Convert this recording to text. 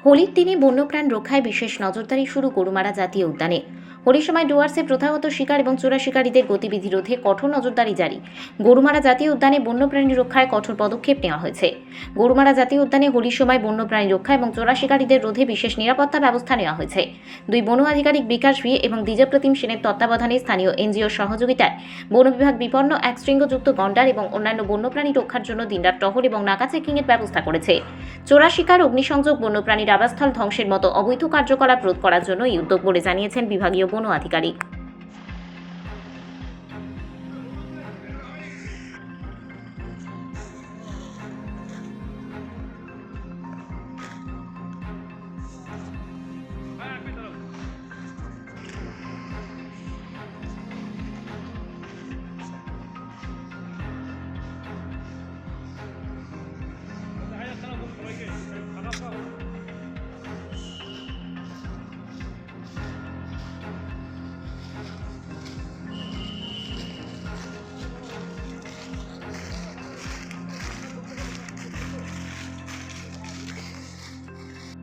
হোলির দিনে বন্যপ্রাণ রক্ষায় বিশেষ নজরদারি শুরু গরুমারা জাতীয় উদ্যানে। হোলির সময় ডুয়ার্সে প্রথাগত শিকার এবং চোরা শিকারীদের গতিবিধি রোধে কঠোর নজরদারি জারি। গরুমারা জাতীয় উদ্যানে বন্যপ্রাণী রক্ষায় কঠোর পদক্ষেপ নেওয়া হয়েছে। গরুমারা জাতীয় উদ্যানে হোলির সময় বন্যপ্রাণী রক্ষা এবং চোরা শিকারীদের রোধে বিশেষ নিরাপত্তা ব্যবস্থা নেওয়া হয়েছে। দুই বন আধিকারিক বিকাশ ভি এবং দ্বিজপ্রতিম সেনের তত্ত্বাবধানে স্থানীয় এনজিওর সহযোগিতায় বন বিভাগ বিপন্ন এক শৃঙ্গযুক্ত গন্ডার এবং অন্যান্য বন্যপ্রাণী রক্ষার জন্য দিনরাত টহল এবং নাকা চেকিংয়ের ব্যবস্থা করেছে। চোরা শিকার, অগ্নিসংযোগ, বন্যপ্রাণীর আবাসস্থল ধ্বংসের মতো অবৈধ কার্যকলাপ রোধ করার জন্য এই উদ্যোগ বলে জানিয়েছেন বিভাগীয় বন আধিকারিক।